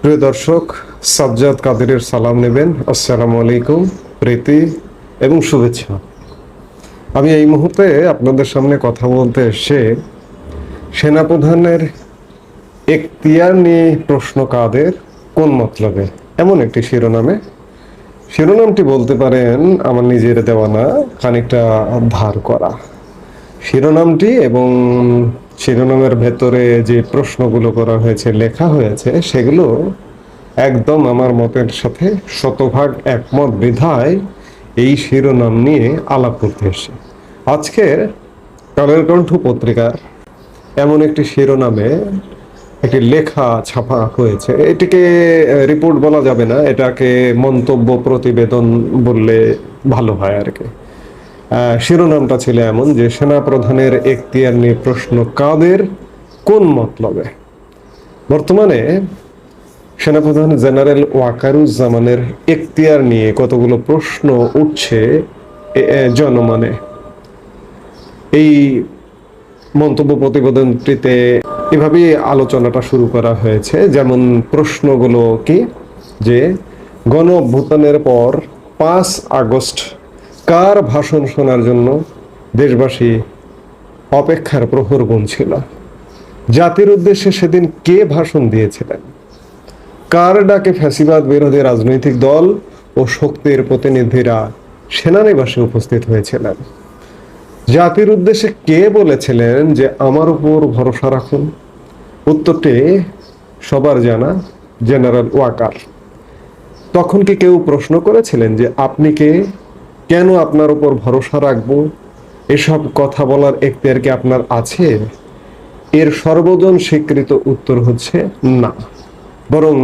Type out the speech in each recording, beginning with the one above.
প্রিয় দর্শক, সাজ্জাদ কাদেরের সালাম নেবেন। আসসালামু আলাইকুম, প্রীতি এবং শুভেচ্ছা। আমি এই মুহূর্তে আপনাদের সামনে কথা বলতে এসে সেনাপ্রধানের এখতিয়ার নিয়ে প্রশ্ন কাদের, কোন মতলবে, এমন একটি শিরোনামটি বলতে পারেন আমার নিজের দেওয়া না, খানিকটা ধার করা শিরোনামটি, এবং শিরোনামের ভেতরে যে প্রশ্নগুলো করা হয়েছে, লেখা হয়েছে, সেগুলো একদম আমার মতের সাথে শতভাগ একমত বিধায় এই শিরোনাম নিয়ে আলাপ করতে এসেছি। আজকের কালের কণ্ঠ পত্রিকার এমন একটি শিরোনামে একটি লেখা ছাপা হয়েছে। এটিকে রিপোর্ট বলা যাবে না, এটাকে মন্তব্য প্রতিবেদন বললে ভালো হয় আর কি। শিরোনামটা ছিল এমন যে সেনাপ্রধানের এখতিয়ার নিয়ে প্রশ্ন কাদের, কোন মতলবে। বর্তমানে সেনাপ্রধান জেনারেল ওয়াকারুজ্জামানের এখতিয়ার নিয়ে কতগুলো প্রশ্ন উঠছে জনমনে। এই মন্তব্য প্রতিবেদনটিতে এভাবেই আলোচনাটা শুরু করা হয়েছে। যেমন প্রশ্নগুলো কি, যে গণ অভ্যুত্থানের পর 5 আগস্ট কার ভাষণ শোনার জন্য দেশবাসী অপেক্ষার প্রহর গুনছিল? জাতির উদ্দেশ্যে সেদিন কে ভাষণ দিয়েছিলেন? কার ডাকে ফ্যাসিবাদ বিরোধী রাজনৈতিক দল ও শক্তির প্রতিনিধিরা সেনানিবাসে উপস্থিত হয়েছিলেন? জাতির উদ্দেশ্যে কে বলেছিলেন যে আমার উপর ভরসা রাখুন? উত্তরটি সবার জানা, জেনারেল ওয়াকার। তখন কি কেউ প্রশ্ন করেছিলেন যে আপনি কে, কেন আপনার উপর ভরসা রাখবো, এসব কথা বলার এখতিয়ার কি আপনার আছে? এর সর্বজন স্বীকৃত উত্তর হচ্ছে না, বরং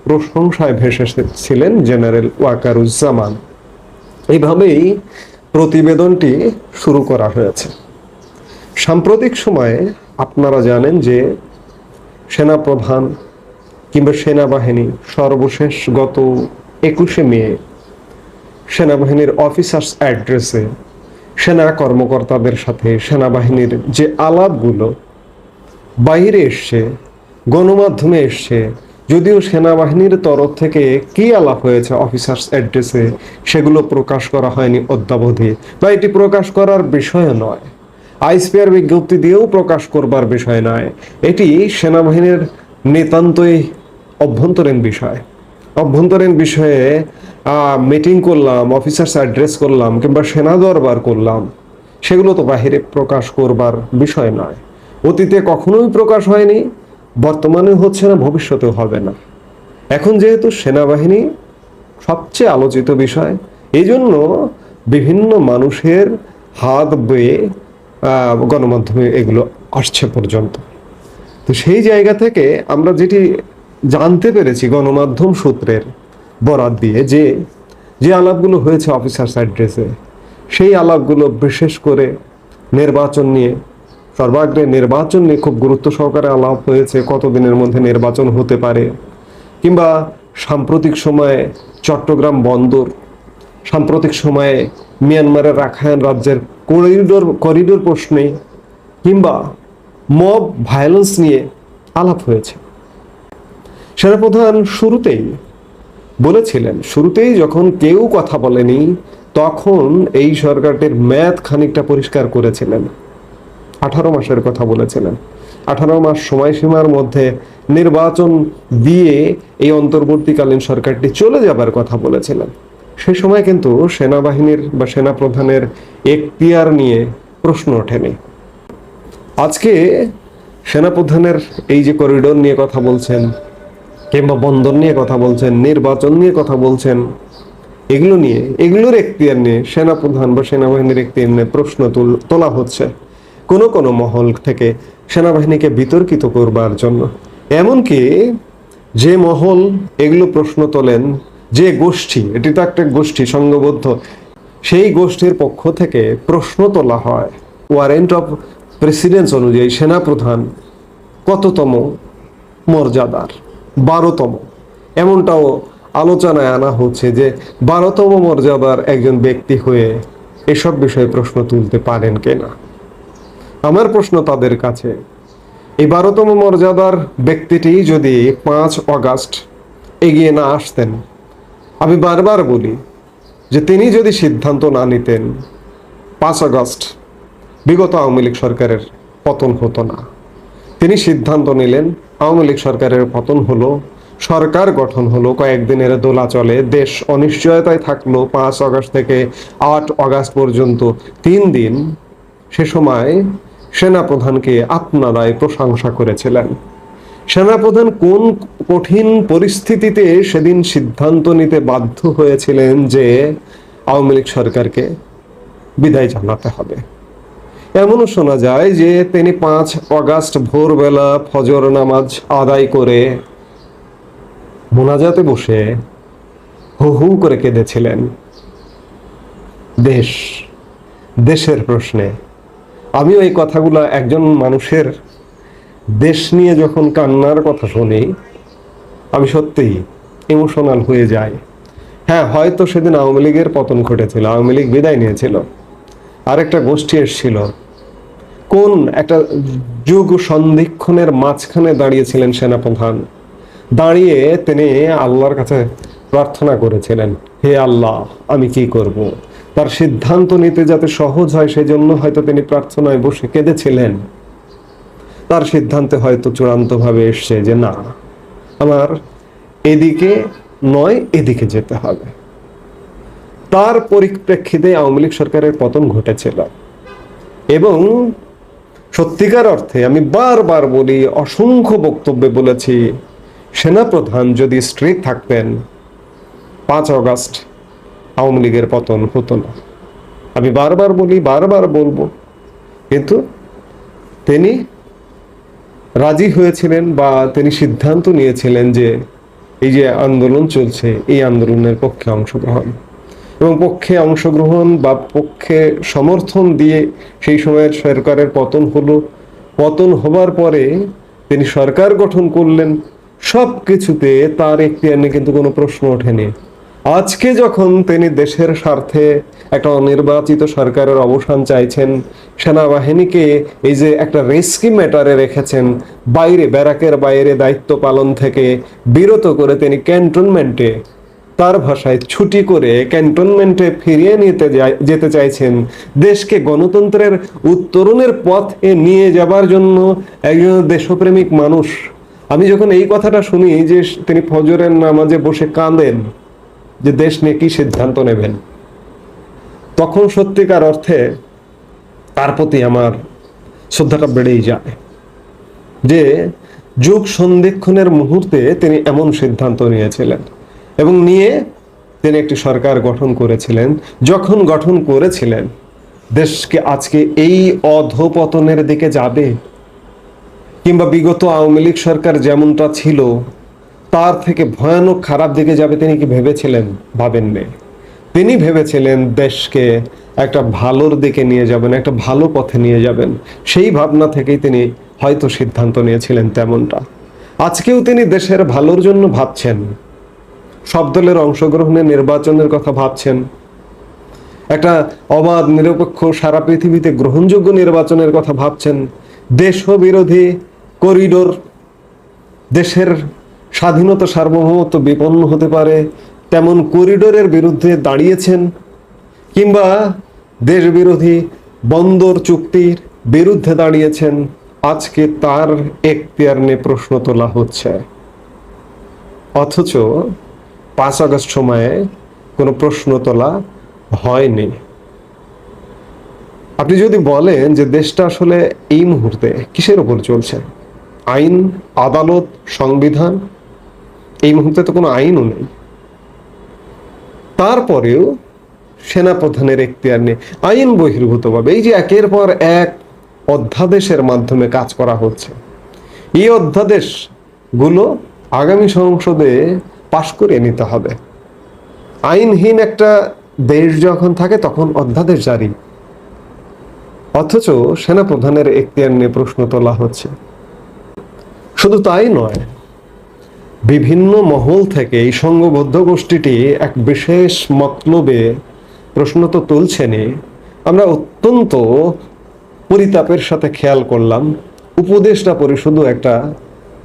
প্রশংসায় ভেসেছিলেন জেনারেল ওয়াকারুজ্জামান। এইভাবেই প্রতিবেদনটি শুরু করা হয়েছে। সাম্প্রতিক সময়ে আপনারা জানেন যে সেনাপ্রধান কিংবা সেনাবাহিনী সর্বশেষ গত 21শে মে সেনাবাহিনীর অফিসার্স অ্যাড্রেসে সেনা কর্মকর্তাদের সাথে সেনাবাহিনীর যে আলাপগুলো বাইরে এসছে, গণমাধ্যমে এসছে, যদিও সেনাবাহিনীর তরফ থেকে কি আলাপ হয়েছে অফিসার্স অ্যাড্রেসে সেগুলো প্রকাশ করা হয়নি অদ্যাবধি, বা এটি প্রকাশ করার বিষয় নয়। আইসপিআর বিজ্ঞপ্তি দিয়েও প্রকাশ করবার বিষয় নয়। এটি সেনাবাহিনীর নিতান্তই অভ্যন্তরীণ বিষয়। অভ্যন্তরীণ বিষয়ে মিটিং করলাম, অফিসার্স অ্যাড্রেস করলাম, কিংবা সেনা দরবার করলাম, সেগুলো তো বাহিরে প্রকাশ করবার বিষয় নয়। অতীতে কখনোই প্রকাশ হয়নি, বর্তমানে হচ্ছে না, ভবিষ্যতেও হবে না। এখন যেহেতু সেনাবাহিনী সবচেয়ে আলোচিত বিষয়, এই জন্য বিভিন্ন মানুষের হাত বেয়ে গণমাধ্যমে এগুলো আসছে পর্যন্ত। তো সেই জায়গা থেকে আমরা যেটি জানতে পেরেছি গণমাধ্যম সূত্রের বরাত দিয়ে, যে আলাপগুলো হয়েছে অফিসার্স অ্যাড্রেসে, সেই আলাপগুলো বিশেষ করে নির্বাচন নিয়ে, সর্বাগ্রে নির্বাচন নিয়ে খুব গুরুত্ব সহকারে আলাপ হয়েছে। কতদিনের মধ্যে নির্বাচন হতে পারে, কিংবা সাম্প্রতিক সময়ে চট্টগ্রাম বন্দর, সাম্প্রতিক সময়ে মিয়ানমারের রাখাইন রাজ্যের করিডোর প্রশ্নে, কিংবা মব ভায়োলেন্স নিয়ে আলাপ হয়েছে। সেনাপ্রধান শুরুতেই বলেছিলেন, শুরুতেই যখন কেউ কথা বলেনি তখন এই সরকারটির মেয়াদ খানিকটা পরিষ্কার করেছিলেন। 18 মাসের কথা বলেছিলেন। 18 মাস সময়সীমার মধ্যে নির্বাচন দিয়ে এই অন্তর্বর্তীকালীন সরকারটি চলে যাবার কথা বলেছিলেন। সে সময় কিন্তু সেনাবাহিনীর বা সেনাপ্রধানের এখতিয়ার নিয়ে প্রশ্ন ওঠেনি। আজকে সেনাপ্রধানের এই যে করিডোর নিয়ে কথা বলছেন, কিংবা বন্দর নিয়ে কথা বলছেন, নির্বাচন নিয়ে কথা বলছেন, এগুলোর এখতিয়ার নিয়ে সেনাপ্রধান বা সেনাবাহিনীর এখতিয়ার নিয়ে প্রশ্ন তোলা হচ্ছে কোনো মহল থেকে সেনাবাহিনীকে বিতর্কিত করবার জন্য। এমনকি যে মহল এগুলো প্রশ্ন তোলেন, যে গোষ্ঠী, এটি তো একটা গোষ্ঠী সংঘবদ্ধ, সেই গোষ্ঠীর পক্ষ থেকে প্রশ্ন তোলা হয় ওয়ারেন্ট অফ প্রেসিডেন্স অনুযায়ী সেনাপ্রধান কততম মর্যাদার, 12তম। এমনটাও আলোচনায় আনা হচ্ছে যে 12তম মর্যাদার একজন ব্যক্তি হয়ে এসব বিষয়ে প্রশ্ন তুলতে পারেন কিনা। আমার প্রশ্ন তাদের কাছে, এই 12তম মর্যাদার ব্যক্তিটি যদি 5 আগস্ট এগিয়ে না আসতেন, আমি বারবার বলি যে তিনি যদি সিদ্ধান্ত না নিতেন 5 আগস্ট বিগত আওয়ামী লীগ সরকারের পতন হতো না। তিনি সিদ্ধান্ত নিলেন, আওয়ামী লীগ সরকারের পতন হলো, সরকার গঠন হলো, কয়েকদিনের দোলাচলে দেশ অনিশ্চয়তায় থাকলো 5 আগস্ট থেকে 8 আগস্ট পর্যন্ত 3 দিন। সে সময় সেনাপ্রধানকে আপনারাই প্রশংসা করেছিলেন। সেনাপ্রধান কোন কঠিন পরিস্থিতিতে সেদিন সিদ্ধান্ত নিতে বাধ্য হয়েছিলেন যে আওয়ামী লীগ সরকারকে বিদায় জানাতে হবে। এমনও শোনা যায় যে তিনি 5 আগস্ট ভোরবেলা ফজর নামাজ আদায় করে মোনাজাতে বসে হু হু করে কেঁদেছিলেন দেশের প্রশ্নে। আমিও এই কথাগুলো একজন মানুষের দেশ নিয়ে যখন কান্নার কথা শুনি, আমি সত্যিই ইমোশনাল হয়ে যাই। হ্যাঁ, হয়তো সেদিন আওয়ামী লীগের পতন ঘটেছিল, আওয়ামী লীগ বিদায় নিয়েছিল, আরেকটা গোষ্ঠী এসেছিল। কোন একটা যুগ সন্ধিক্ষণের মাঝখানে দাঁড়িয়েছিলেন সেনাপ্রধান। দাঁড়িয়ে তিনি আল্লাহর কাছে প্রার্থনা করেছিলেন, হে আল্লাহ, আমি কি করব। তার সিদ্ধান্ত নিতে যাতে সহজ হয় সেজন্য হয়তো তিনি প্রার্থনায় বসে কেঁদেছিলেন। তার সিদ্ধান্তে হয়তো চূড়ান্তভাবে এসছে যে না, আমার এদিকে নয় এদিকে যেতে হবে। তার পরিপ্রেক্ষিতে আওয়ামী লীগ সরকারের পতন ঘটেছিল। এবং সত্যিকার অর্থে আমি বারবার বলি, অসংখ্য বক্তব্যে বলেছি, সেনাপ্রধান যদি স্ট্রিক্ট থাকতেন 5 আগস্ট আওয়ামী লীগের পতন হতো না। আমি বারবার বলি, বারবার বলবো। কিন্তু তিনি রাজি হয়েছিলেন বা তিনি সিদ্ধান্ত নিয়েছিলেন যে এই যে আন্দোলন চলছে, এই আন্দোলনের পক্ষে অংশগ্রহণ এবং পক্ষে অংশগ্রহণ বা পক্ষে সমর্থন দিয়ে সেই সময়ের সরকারের পতন হলো। পতন হবার পরে তিনি সরকার গঠন করলেন। সব কিছুতে তার এখতিয়ার নিয়ে কিন্তু কোনো প্রশ্ন ওঠেনি। আজকে যখন তিনি দেশের স্বার্থে একটা অনির্বাচিত সরকারের অবসান চাইছেন, সেনাবাহিনীকে এই যে একটা রিস্কি ম্যাটারে রেখেছেন, বাইরে ব্যারাকের বাইরে দায়িত্ব পালন থেকে বিরত করে তিনি ক্যান্টনমেন্টে, তার ভাষায় ছুটি করে ক্যান্টনমেন্টে ফিরিয়ে যেতে চাইছেন, দেশকে গণতন্ত্রের উত্তরণের পথে নিয়ে যাবার জন্য একজন দেশপ্রেমিক মানুষ। আমি যখন এই কথাটা শুনি যে তিনি ফজরের নামাজে বসে কাঁদেন যে দেশ নিয়ে কি সিদ্ধান্ত নেবেন, তখন সত্যিকার অর্থে তার প্রতি আমার শ্রদ্ধাটা বেড়েই যায় যে যুগ সন্ধিক্ষণের মুহূর্তে তিনি এমন সিদ্ধান্ত নিয়েছিলেন এবং নিয়ে তিনি একটি সরকার গঠন করেছিলেন। যখন গঠন করেছিলেন, দেশকে আজকে এই অধঃপতনের দিকে যাবে কিংবা বিগত আওয়ামী লীগ সরকার যেমনটা ছিল তার থেকে ভয়ানক খারাপ দিকে যাবে তিনি কি ভেবেছিলেন? ভাবেননি। তিনি ভেবেছিলেন দেশকে একটা ভালোর দিকে নিয়ে যাবেন, একটা ভালো পথে নিয়ে যাবেন। সেই ভাবনা থেকেই তিনি হয়তো সিদ্ধান্ত নিয়েছিলেন তেমনটা। আজকেও তিনি দেশের ভালোর জন্য ভাবছেন, সব দলের অংশগ্রহণে নির্বাচনের কথা ভাবছেন, একটা অবাধ নিরপেক্ষ সারা পৃথিবীতে গ্রহণযোগ্য নির্বাচনের কথা ভাবছেন। দেশ বিরোধী করিডোর, দেশের স্বাধীনতা সার্বভৌমত্ব বিপন্ন হতে পারে তেমন করিডোরের বিরুদ্ধে দাঁড়িয়েছেন, কিংবা দেশ বিরোধী বন্দর চুক্তির বিরুদ্ধে দাঁড়িয়েছেন। আজকে তার এখতিয়ার নিয়ে প্রশ্ন তোলা হচ্ছে, অথচ 5 আগস্ট সময়ে কোনো প্রশ্ন তোলা হয়নি। আপনি যদি বলেন যে দেশটা আসলে এই মুহূর্তে কিসের উপর চলছে, আইন, আদালত, সংবিধান, এই মুহূর্তে তো কোনো আইনও নেই। তারপরেও সেনাপ্রধানের এখতিয়ার নেই, আইন বহির্ভূতভাবে এই যে একের পর এক অধ্যাদেশের মাধ্যমে কাজ করা হচ্ছে, এই অধ্যাদেশগুলো আগামী সংসদে পাশ করে নিতে হবে। আইনহীন একটা দেশ যখন থাকে তখন অধ্যাদেশ জারি, অথচ সেনাপ্রধানের এখতিয়ার নিয়ে প্রশ্ন তোলা হচ্ছে। শুধু তাই নয়, বিভিন্ন মহল থেকে এই সংঘবদ্ধ গোষ্ঠীটি এক বিশেষ মতলবে প্রশ্ন তো তুলছেনই, আমরা অত্যন্ত পরিতাপের সাথে খেয়াল করলাম উপদেষ্টা পরিষদও একটা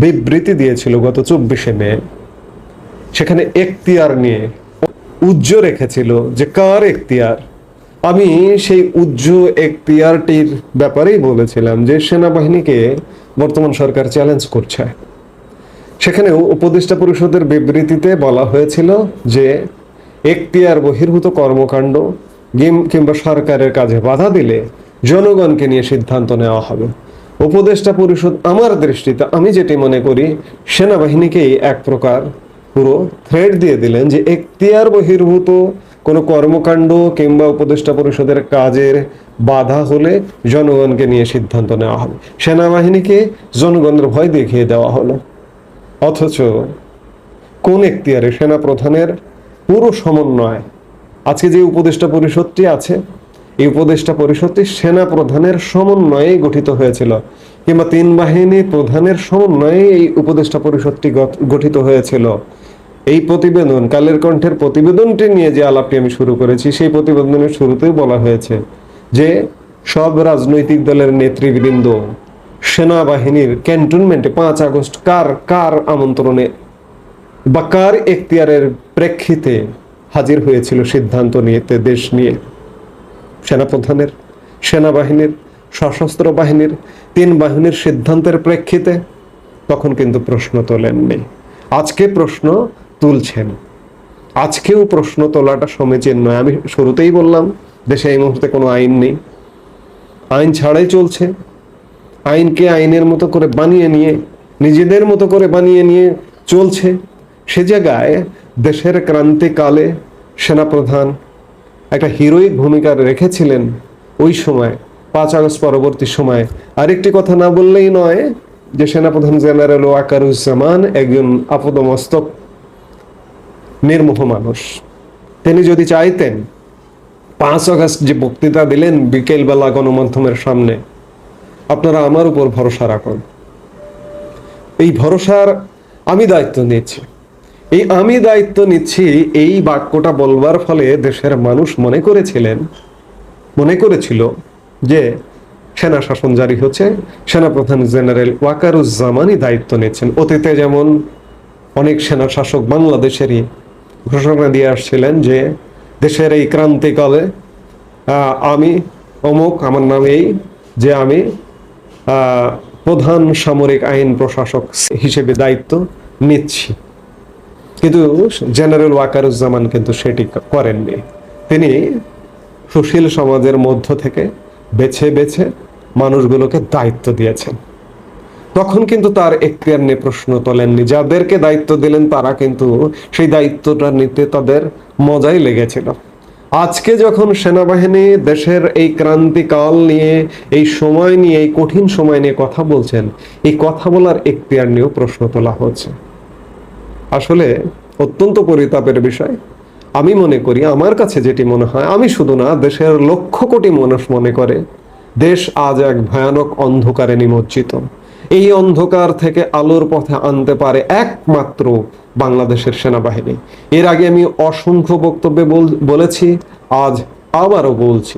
বিবৃতি দিয়েছিল গত 24শে মে। সেখানে এখতিয়ার নিয়ে উজ্জ্ব রেখেছিল যে কার এখতিয়ার। আমি সেই উজ্জ্ব এখতিয়ারটির ব্যাপারেই বলেছিলাম যে সেনাবাহিনীকে বর্তমান সরকার চ্যালেঞ্জ করছে। সেখানেও উপদেষ্টা পরিষদের বিবৃতিতে বলা হয়েছিল যে এখতিয়ার বহির্ভূত কর্মকাণ্ড কিংবা সরকারের কাজে বাধা দিলে জনগণকে নিয়ে সিদ্ধান্ত নেওয়া হবে। উপদেষ্টা পরিষদ আমার দৃষ্টিতে আমি যেটি মনে করি সেনাবাহিনীকেই এক প্রকার পুরো থ্রেড দিয়ে দিলেন যে এখতিয়ার বহির্ভূত কোনো কর্মকাণ্ড কিংবা উপদেষ্টা পরিষদের কাজের বাধা হলে জনগণকে নিয়ে সিদ্ধান্ত নেওয়া হবে। সেনাবাহিনীকে জনগণের ভয় দেখিয়ে দেওয়া হলো, অথচ কোন এখতিয়ারে সেনা প্রধানের পুরো সমন্বয়। আজকে যে উপদেষ্টা পরিষদটি আছে এই উপদেষ্টা পরিষদটি সেনা প্রধানের সমন্বয়ে গঠিত হয়েছিল, কিংবা তিন বাহিনী প্রধানের সমন্বয়ে এই উপদেষ্টা পরিষদটি গঠিত হয়েছিল। এই প্রতিবেদন, কালের কণ্ঠের প্রতিবেদনটি নিয়ে যে আলাপটি আমি শুরু করেছি, সেই প্রতিবেদনের শুরুতেই বলা হয়েছে যে সব রাজনৈতিক দলের নেতৃবৃন্দ সেনাবাহিনীর ক্যান্টনমেন্টে 5 আগস্ট কার আমন্ত্রণে বা কার এখতিয়ারের প্রেক্ষিতে হাজির হয়েছিল সিদ্ধান্ত নিতে দেশ নিয়ে। সেনাপ্রধানের, সেনাবাহিনীর, সশস্ত্র বাহিনীর, তিন বাহিনীর সিদ্ধান্তের প্রেক্ষিতে। তখন কিন্তু প্রশ্ন তোলেননি, আজকে প্রশ্ন তুলছেন। আজকেও প্রশ্ন তোলাটা সমীচীন নয়। আমি শুরুতেই বললাম দেশে এই মুহূর্তে কোনো আইন নেই, আইন ছাড়াই চলছে। আইনকে আইনের মতো করে বানিয়ে নিয়ে, নিজেদের মতো করে বানিয়ে নিয়ে চলছে। সে জায়গায় দেশের ক্রান্তিকালে সেনাপ্রধান একটা হিরোইক ভূমিকা রেখেছিলেন ওই সময়, 5 আগস্ট পরবর্তী সময়। আরেকটি কথা না বললেই নয় যে সেনাপ্রধান জেনারেল ওয়াকারুজ্জামান একজন আপাদমস্তক নির্মোহ মানুষ। তিনি যদি চাইতেন 5 আগস্ট যে বক্তৃতা দিলেন বিকেলবেলা গণমাধ্যমের সামনে, আপনারা আমার উপর ভরসা রাখুন, এই ভরসার আমি দায়িত্ব নিচ্ছি। এই আমি দায়িত্ব নিচ্ছি এই বাক্যটা বলবার ফলে দেশের মানুষ মনে করেছিল যে সেনা শাসন জারি হচ্ছে, সেনাপ্রধান জেনারেল ওয়াকারুজ্জামানই দায়িত্ব নিচ্ছেন। অতীতে যেমন অনেক সেনা শাসক বাংলাদেশেরই ঘোষণা দিয়ে আসছিলেন যে দেশের এই ক্রান্তিকালে আমি অমুক, আমার নাম এই, যে আমি প্রধান সামরিক আইন প্রশাসক হিসেবে দায়িত্ব নিচ্ছি। কিন্তু জেনারেল ওয়াকারুজ্জামান কিন্তু সেটি করেননি। তিনি সুশীল সমাজের মধ্য থেকে বেছে বেছে মানুষগুলোকে দায়িত্ব দিয়েছেন। তখন কিন্তু তার এখতিয়ার নিয়ে প্রশ্ন তোলেননি। যাদেরকে দায়িত্ব দিলেন তারা কিন্তু সেই দায়িত্বটা নিতে তাদের মজাই লেগেছিল। আজকে যখন সেনাবাহিনী দেশের এই ক্রান্তিকাল নিয়ে, এই সময় নিয়ে, এই কঠিন সময় নিয়ে কথা বলছেন, এই কথা বলার এখতিয়ার নিয়েও প্রশ্ন তোলা হচ্ছে। আসলে অত্যন্ত পরিতাপের বিষয়। আমি মনে করি, আমার কাছে যেটি মনে হয়, আমি শুধু না, দেশের লক্ষ কোটি মানুষ মনে করে দেশ আজ এক ভয়ানক অন্ধকারে নিমজ্জিত। এই অন্ধকার থেকে আলোর পথে আনতে পারে একমাত্র বাংলাদেশের সেনাবাহিনী। এর আগে আমি অসংখ্য বক্তব্যে বলেছি, আজ আবারও বলছি,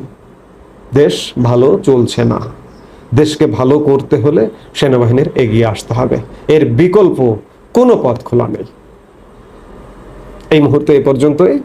দেশ ভালো চলছে না। দেশকে ভালো করতে হলে সেনাবাহিনীর এগিয়ে আসতে হবে, এর বিকল্প কোনো পথ খোলা নেই। এই মুহূর্তে এই পর্যন্তই।